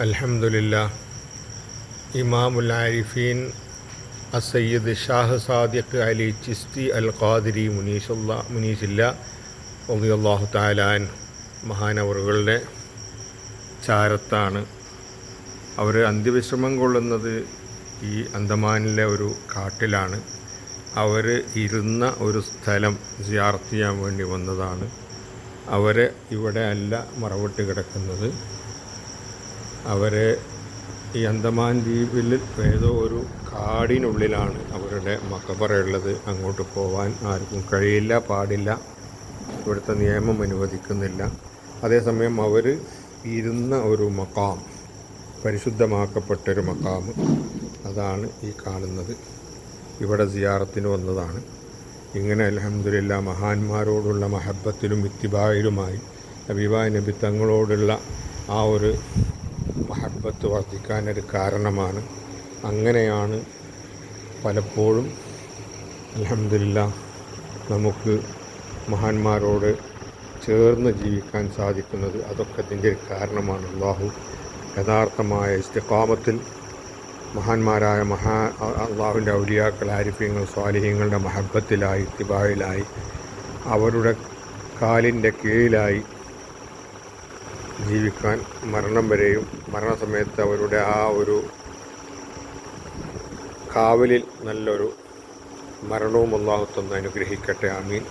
അൽഹംദുലില്ലാഹ്. ഇമാമുൽ ആരിഫീൻ അസയ്യിദ് ഷാഹ് സാദിഖ് അലി ചിസ്തി അൽ ഖാദിരി മുനീസില്ല റളിയല്ലാഹു തആല അൻഹു മഹാനവറുകളുടെ ചാരത്താണ്. അവർ അന്ത്യവിശ്രമം കൊള്ളുന്നത് ഈ അന്തമാനിലെ ഒരു കാട്ടിലാണ്. അവർ ഇരുന്ന ഒരു സ്ഥലം സിയാറത്ത് ചെയ്യാൻ വേണ്ടി വന്നതാണ്. അവരെ ഇവിടെ അല്ല മറവിട്ട് കിടക്കുന്നത്. അവരെ ഈ അന്തമാൻ ദ്വീപിൽ ഏതോ ഒരു കാടിനുള്ളിലാണ് അവരുടെ മഖബറയുള്ളത്. അങ്ങോട്ട് പോകാൻ ആർക്കും കഴിയില്ല, പാടില്ല. ഇവിടുത്തെ നിയമം അനുവദിക്കുന്നില്ല. അതേസമയം അവർ ഇരുന്ന ഒരു മഖാം, പരിശുദ്ധമാക്കപ്പെട്ടൊരു മഖാം, അതാണ് ഈ കാണുന്നത്. ഇവിടെ സിയാറത്തിന് വന്നതാണ്. ഇങ്ങനെ അൽഹംദുലില്ലാ മഹാന്മാരോടുള്ള മഹബത്തിലും ഇത്തിബായിലുമായി ഹബീബായ നബി തങ്ങളോടുള്ള ആ ഒരു മഹബത്ത് വർദ്ധിക്കാനൊരു കാരണമാണ്. അങ്ങനെയാണ് പലപ്പോഴും അൽഹംദുലില്ലാ നമുക്ക് മഹാന്മാരോട് ചേർന്ന് ജീവിക്കാൻ സാധിക്കുന്നത്. അതൊക്കെ ഇതിൻ്റെ ഒരു കാരണമാണ്. അല്ലാഹു യഥാർത്ഥമായ ഇസ്തിഖാമത്തിൽ മഹാന്മാരായ അള്ളാഹുവിൻ്റെ ഔലിയാക്കൾ, ആരിഫീങ്ങൾ, സ്വാലിഹീങ്ങളുടെ മഹബത്തിലായി ഇത്തിബായിലായി അവരുടെ കാലിൻ്റെ കീഴിലായി ജീവിക്കാൻ മരണം വരെയും മരണസമയത്ത് അവരുടെ ആ ഒരു കാവലിൽ നല്ലൊരു മരണവും അല്ലാഹു തന്ന് അനുഗ്രഹിക്കട്ടെ. ആമീൻ.